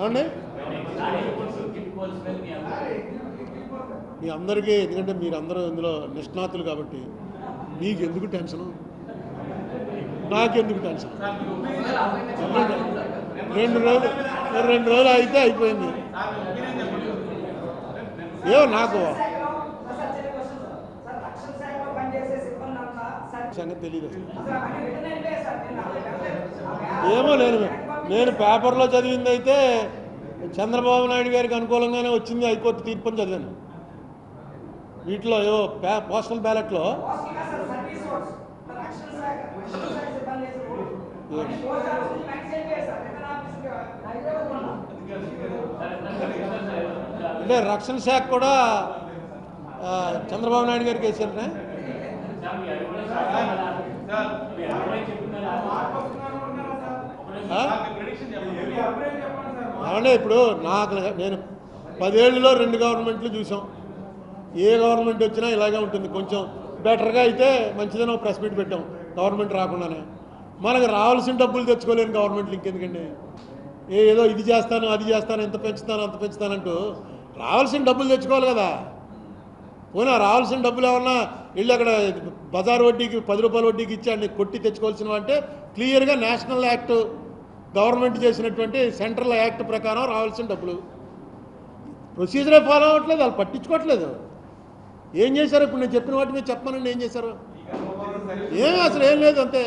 ఏమండి మీ అందరికీ, ఎందుకంటే మీరందరూ ఇందులో నిష్ణాతులు కాబట్టి మీకు ఎందుకు టెన్షను, నాకెందుకు టెన్షన్? 2 రోజులు అయితే అయిపోయింది. ఏమో నాకు సంగతి తెలియదు. ఏమో నేను పేపర్లో చదివింది అయితే చంద్రబాబు నాయుడు గారికి అనుకూలంగానే వచ్చింది హైకోర్టు తీర్పు అని చదివాను. వీటిలో ఏవో పోస్టల్ బ్యాలెట్లో అంటే రక్షణ శాఖ కూడా చంద్రబాబు నాయుడు గారికి వేసారనే. ఏమంటే ఇప్పుడు నేను 10 ఏళ్ళలో 2 గవర్నమెంట్లు చూసాం. ఏ గవర్నమెంట్ వచ్చినా ఇలాగే ఉంటుంది. కొంచెం బెటర్గా అయితే మంచిదని ప్రెస్ మీట్ పెట్టాం గవర్నమెంట్ రాకుండానే. మనకు రావాల్సిన డబ్బులు తెచ్చుకోలేని గవర్నమెంట్లు ఇంకెందుకండి? ఏదో ఇది చేస్తాను అది చేస్తాను, ఎంత పెంచుతాను అంత పెంచుతానంటూ రావాల్సిన డబ్బులు తెచ్చుకోవాలి కదా. పోనా రావాల్సిన డబ్బులు ఏమన్నా వెళ్ళి అక్కడ బజార్ వడ్డీకి 10 రూపాయల వడ్డీకి ఇచ్చి అన్ని కొట్టి తెచ్చుకోవాల్సినవి అంటే క్లియర్గా నేషనల్ యాక్ట్ గవర్నమెంట్ చేసినటువంటి సెంట్రల్ యాక్ట్ ప్రకారం రావాల్సిన డబ్బులు. ప్రొసీజరే ఫాలో అవ్వట్లేదు, వాళ్ళు పట్టించుకోవట్లేదు. ఏం చేశారు? ఇప్పుడు నేను చెప్పిన వాటి మీద చెప్పమనండి, ఏం చేశారు? ఏమీ అసలు ఏం లేదు, అంతే.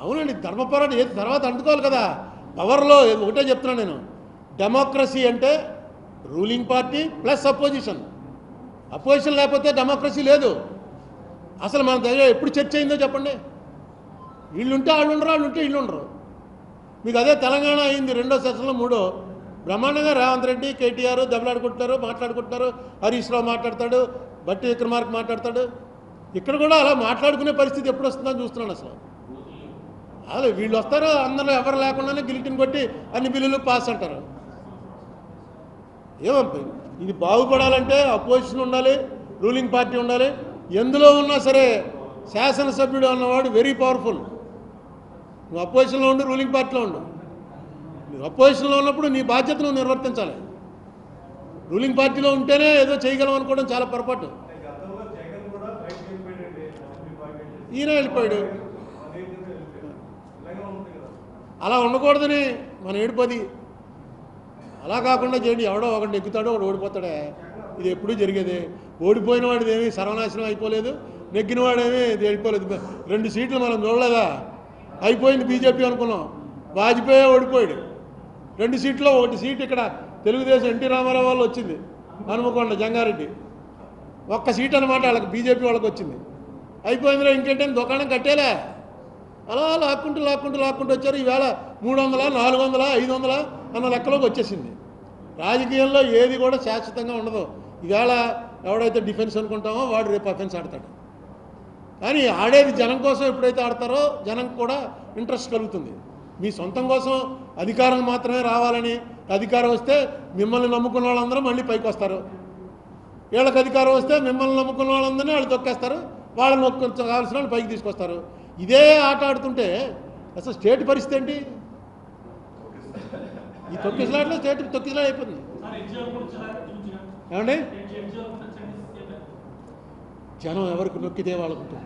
అవునండి, ధర్మ పోరాటం ఏది తర్వాత అంటుకోవాలి కదా. పవర్లో ఒకటే చెప్తున్నాను నేను, డెమోక్రసీ అంటే ruling party plus opposition. Opposition లేకపోతే డెమోక్రసీ లేదు. అసలు మన దగ్గర ఎప్పుడు చర్చ అయిందో చెప్పండి. వీళ్ళుంటే వాళ్ళు ఉండరు, వాళ్ళు ఉంటే వీళ్ళు ఉండరు. మీకు అదే తెలంగాణ అయింది 2వ సెషన్లో 3వ బ్రహ్మాండంగా రేవంత్ రెడ్డి కేటీఆర్ దెబ్బలాడుకుంటున్నారు, మాట్లాడుకుంటున్నారు. హరీష్ రావు మాట్లాడతాడు, బట్టి విక్రమార్క మాట్లాడతాడు. ఇక్కడ కూడా అలా మాట్లాడుకునే పరిస్థితి ఎప్పుడు వస్తుందని చూస్తున్నాను. అసలు వీళ్ళు వస్తారు, అందరూ ఎవరు లేకుండానే గిలిటిని కొట్టి అన్ని బిల్లులు పాస్ అంటారు. ఏమంపై ఇది బాగుపడాలంటే అపోజిషన్ ఉండాలి, రూలింగ్ పార్టీ ఉండాలి. ఎందులో ఉన్నా సరే శాసనసభ్యుడు అన్నవాడు వెరీ పవర్ఫుల్. నువ్వు అపోజిషన్లో ఉండు, రూలింగ్ పార్టీలో ఉండు. నువ్వు అపోజిషన్లో ఉన్నప్పుడు నీ బాధ్యత నువ్వు నిర్వర్తించాలి. రూలింగ్ పార్టీలో ఉంటేనే ఏదో చేయగలం అనుకోవడం చాలా పొరపాటు. ఈయన వెళ్ళిపోయాడు. అలా ఉండకూడదని మన ఏడుపది. అలా కాకుండా చేయండి. ఎవడో ఒకటి ఎక్కుతాడో ఒకటి ఓడిపోతాడే. ఇది ఎప్పుడూ జరిగేదే. ఓడిపోయిన వాడిది ఏమీ సర్వనాశనం అయిపోలేదు, నెగ్గిన వాడేమీ వెళ్ళిపోలేదు. 2 సీట్లు మనం చూడలేదా? అయిపోయింది బీజేపీ అనుకున్నాం, వాజ్పేయి ఓడిపోయాడు. 2 సీట్లో 1 సీట్ ఇక్కడ తెలుగుదేశం ఎన్టీ రామారావు వాళ్ళు వచ్చింది, హనుమకొండ జంగారెడ్డి. 1 సీట్ అనమాట వాళ్ళకి, బీజేపీ వాళ్ళకి వచ్చింది. అయిపోయిందిరా ఇంకేంటని దుకాణం కట్టేలే. అలా లాక్కుంటూ వచ్చారు. ఈవేళ 300, 400, 500 అన్న లెక్కలోకి వచ్చేసింది. రాజకీయంలో ఏది కూడా శాశ్వతంగా ఉండదు. ఈవేళ ఎవడైతే డిఫెన్స్ అనుకుంటామో వాడు రేపు అఫెన్స్ ఆడతాడు. కానీ ఆడేది జనం కోసం ఎప్పుడైతే ఆడతారో జనం కూడా ఇంట్రెస్ట్ కలుగుతుంది. మీ సొంతం కోసం అధికారం మాత్రమే రావాలని, అధికారం వస్తే మిమ్మల్ని నమ్ముకున్న వాళ్ళందరూ మళ్ళీ పైకి వస్తారు. వీళ్ళకి అధికారం వస్తే మిమ్మల్ని నమ్ముకున్న వాళ్ళందరినీ వాళ్ళు తొక్కేస్తారు, వాళ్ళని కావాల్సిన వాళ్ళు పైకి తీసుకొస్తారు. ఇదే ఆట ఆడుతుంటే అసలు స్టేట్ పరిస్థితి ఏంటి? ఈ తొక్కిసలాట్లో స్టేట్ తొక్కిసలాట అయిపోతుంది. ఏమండి, జనం ఎవరికి నొక్కితే వాళ్ళకుంటుంది.